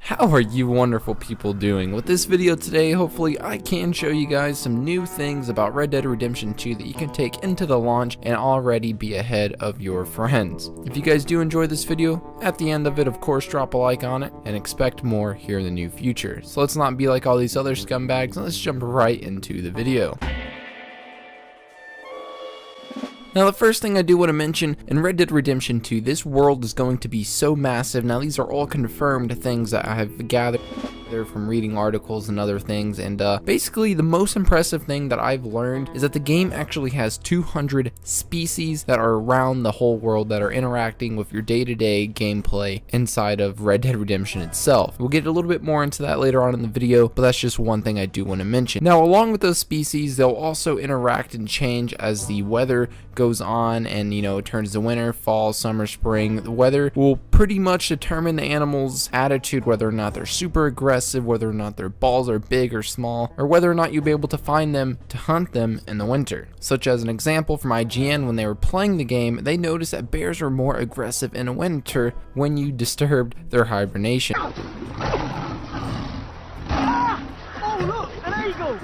How are you wonderful people doing? With this video today, hopefully I can show you guys some new things about Red Dead Redemption 2 that you can take into the launch and already be ahead of your friends. If you guys do enjoy this video, at the end of it, of course, drop a like on it and expect more here in the new future. So let's not be like all these other scumbags, and let's jump right into the video. Now, the first thing I do want to mention, in Red Dead Redemption 2, this world is going to be so massive. Now, these are all confirmed things that I have gathered from reading articles and other things, and basically the most impressive thing that I've learned is that the game actually has 200 species that are around the whole world that are interacting with your day-to-day gameplay inside of Red Dead Redemption itself. We'll get a little bit more into that later on in the video, but that's just one thing I do want to mention. Now, along with those species, they'll also interact and change as the weather goes on, and it turns to winter, fall, summer, spring. The weather will pretty much determine the animal's attitude, whether or not they're super aggressive, whether or not their balls are big or small, or whether or not you'll be able to find them to hunt them in the winter. Such as an example from IGN, when they were playing the game, they noticed that bears were more aggressive in the winter when you disturbed their hibernation. Oh look, and there you go.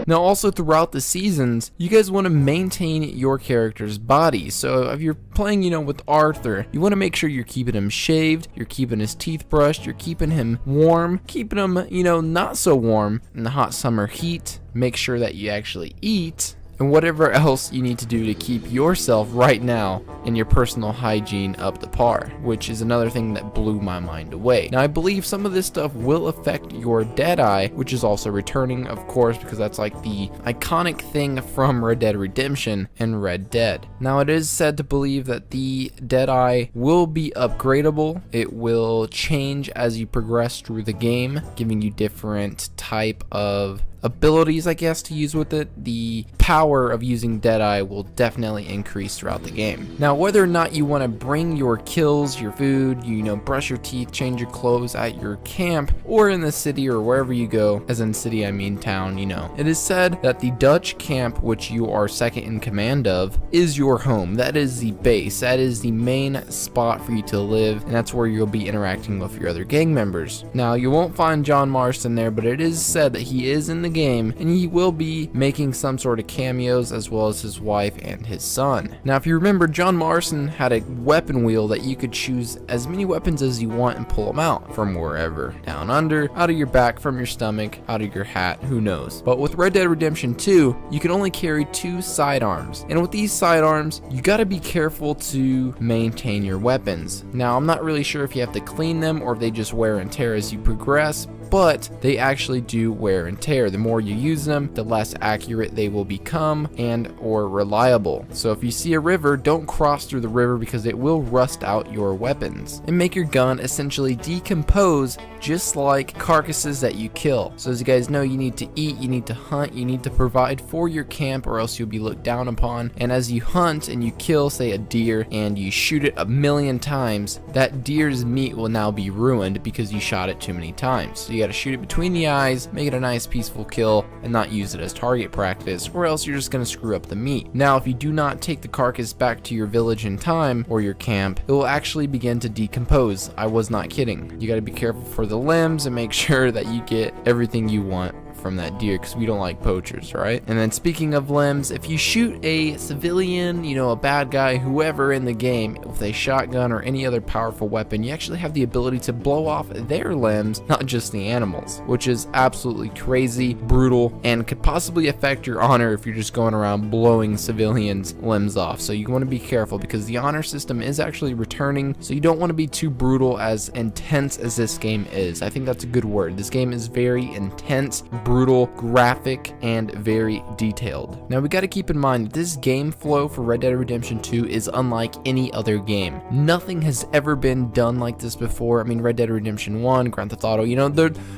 Now, also throughout the seasons, you guys want to maintain your character's body. So if you're playing, with Arthur, you want to make sure you're keeping him shaved, you're keeping his teeth brushed, you're keeping him warm, keeping him, not so warm in the hot summer heat. Make sure that you actually eat, and whatever else you need to do to keep yourself right now and your personal hygiene up to par, which is another thing that blew my mind away. Now, I believe some of this stuff will affect your Deadeye, which is also returning, of course, because that's like the iconic thing from Red Dead Redemption and Red Dead. Now, it is said to believe that the Deadeye will be upgradable. It will change as you progress through the game, giving you different type of abilities, I guess, to use with it. The power of using Deadeye will definitely increase throughout the game. Now, whether or not you want to bring your kills, your food, brush your teeth, change your clothes at your camp, or in the city, or wherever you go, as in city I mean town, it is said that the Dutch camp, which you are second in command of, is your home. That is the base. That is the main spot for you to live, and that's where you'll be interacting with your other gang members. Now, you won't find John Marston there, but it is said that he is in the game, and he will be making some sort of cameos, as well as his wife and his son. Now, if you remember, John Marston had a weapon wheel that you could choose as many weapons as you want and pull them out from wherever. Down under, out of your back, from your stomach, out of your hat, who knows. But with Red Dead Redemption 2, you can only carry 2 sidearms. And with these sidearms, you gotta be careful to maintain your weapons. Now, I'm not really sure if you have to clean them or if they just wear and tear as you progress, but they actually do wear and tear. The more you use them, the less accurate they will become and or reliable. So if you see a river, don't cross through the river because it will rust out your weapons and make your gun essentially decompose, just like carcasses that you kill. So as you guys know, you need to eat, you need to hunt, you need to provide for your camp, or else you'll be looked down upon. And as you hunt and you kill, say, a deer, and you shoot it 1,000,000 times, that deer's meat will now be ruined because you shot it too many times. So you gotta shoot it between the eyes, make it a nice peaceful kill, and not use it as target practice, or else you're just gonna screw up the meat. Now, if you do not take the carcass back to your village in time, or your camp, it will actually begin to decompose. I was not kidding. You gotta be careful for the limbs and make sure that you get everything you want from that deer, because we don't like poachers, right? And then speaking of limbs, if you shoot a civilian, a bad guy, whoever in the game, with a shotgun or any other powerful weapon, you actually have the ability to blow off their limbs, not just the animals, which is absolutely crazy, brutal, and could possibly affect your honor if you're just going around blowing civilians' limbs off. So you want to be careful, because the honor system is actually returning, so you don't want to be too brutal, as intense as this game is. I think that's a good word. This game is very intense, brutal, graphic, and very detailed. Now, we got to keep in mind that this game flow for Red Dead Redemption 2 is unlike any other game. Nothing has ever been done like this before. I mean, Red Dead Redemption 1, Grand Theft Auto,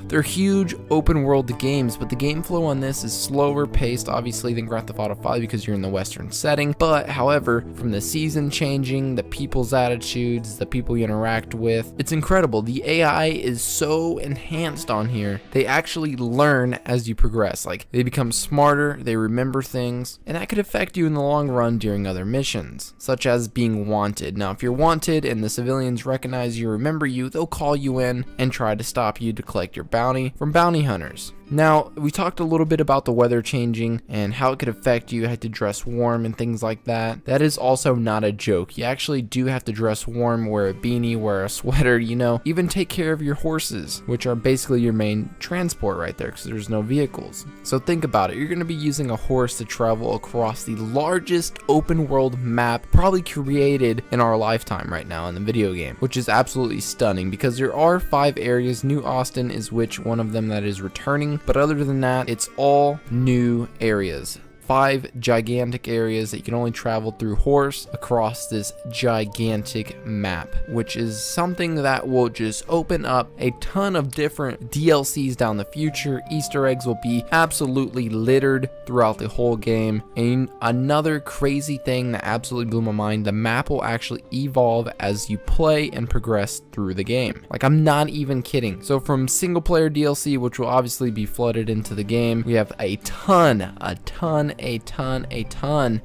they're huge open world games, but the game flow on this is slower paced, obviously, than Grand Theft Auto 5 because you're in the Western setting. But however, from the season changing, the people's attitudes, the people you interact with, it's incredible. The AI is so enhanced on here. They actually learn as you progress. Like, they become smarter, they remember things, and that could affect you in the long run during other missions, such as being wanted. Now, if you're wanted and the civilians recognize you, remember you, they'll call you in and try to stop you to collect your bounty from bounty hunters. Now, we talked a little bit about the weather changing and how it could affect you. You had to dress warm and things like that. That is also not a joke. You actually do have to dress warm, wear a beanie, wear a sweater, you know, even take care of your horses, which are basically your main transport right there because there's no vehicles. So think about it. You're going to be using a horse to travel across the largest open world map probably created in our lifetime right now in the video game, which is absolutely stunning because there are 5 areas. New Austin is which one of them that is returning. But other than that, it's all new areas. 5 gigantic areas that you can only travel through horse across this gigantic map, which is something that will just open up a ton of different DLCs down the future. Easter eggs will be absolutely littered throughout the whole game. And another crazy thing that absolutely blew my mind, the map will actually evolve as you play and progress through the game. Like, I'm not even kidding. So from single player DLC, which will obviously be flooded into the game, we have a ton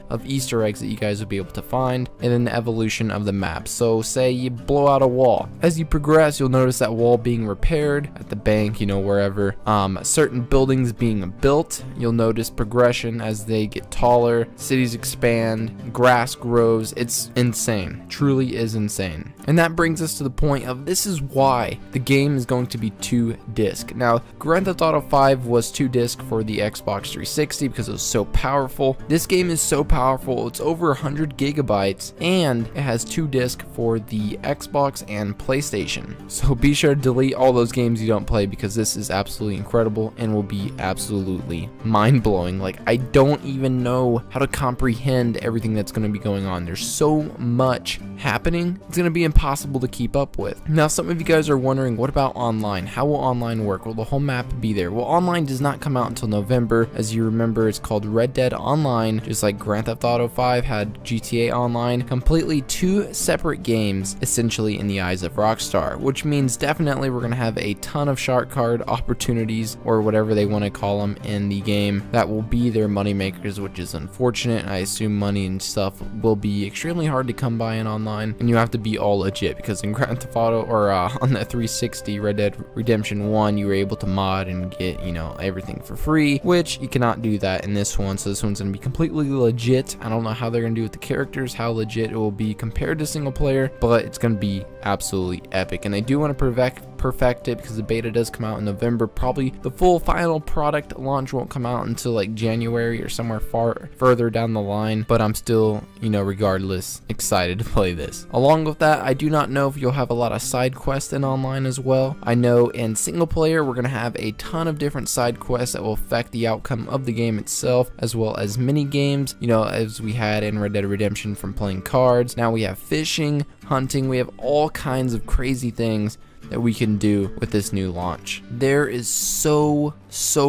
of Easter eggs that you guys will be able to find, and then the evolution of the map. So say you blow out a wall. As you progress, you'll notice that wall being repaired at the bank, you know, wherever. Certain buildings being built. You'll notice progression as they get taller, cities expand, grass grows. It's insane. Truly is insane. And that brings us to the point of this is why the game is going to be 2-disc. Now, Grand Theft Auto 5 was 2-disc for the Xbox 360 because it was so powerful. This game is so powerful, it's over 100 gigabytes, and it has 2-disc for the Xbox and PlayStation. So be sure to delete all those games you don't play because this is absolutely incredible and will be absolutely mind-blowing. Like, I don't even know how to comprehend everything that's going to be going on. There's so much happening, it's going to be impossible to keep up with. Now, some of you guys are wondering, what about online? How will online work? Will the whole map be there? Well, online does not come out until November. As you remember, it's called Red Dead Online, just like Grand Theft Auto 5 had GTA Online. Completely 2 separate games, essentially, in the eyes of Rockstar, which means definitely we're going to have a ton of shark card opportunities, or whatever they want to call them, in the game that will be their money makers, which is unfortunate. I assume money and stuff will be extremely hard to come by in online, and you have to be all legit, because in Grand Theft Auto, or on the 360 Red Dead Redemption 1, you were able to mod and get, you know, everything for free, which you cannot do that in this one. So this one's going to be completely legit. I don't know how they're going to do with the characters, how legit it will be compared to single player, but it's going to be absolutely epic. And they do want to perfect it because the beta does come out in November. Probably the full final product launch won't come out until like January or somewhere further down the line, but I'm still, you know, regardless, excited to play this. Along with that, I do not know if you'll have a lot of side quests in online as well. I know in single player we're going to have a ton of different side quests that will affect the outcome of the game itself, as well as mini games, you know, as we had in Red Dead Redemption from playing cards. Now we have fishing, hunting, we have all kinds of crazy things that we can do with this new launch. There is so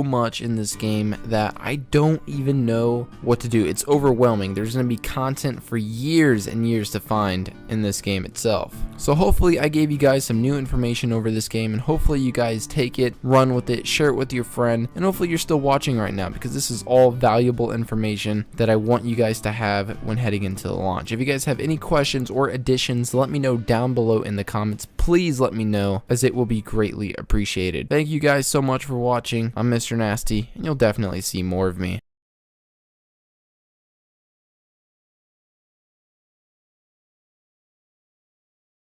much in this game that I don't even know what to do. It's overwhelming. There's going to be content for years and years to find in this game itself. So hopefully I gave you guys some new information over this game, and hopefully you guys take it, run with it, share it with your friend, and hopefully you're still watching right now, because this is all valuable information that I want you guys to have when heading into the launch. If you guys have any questions or additions, let me know down below in the comments. Please let me know, as it will be greatly appreciated. Thank you guys so much for watching. I'm Mr. Nasty, and you'll definitely see more of me.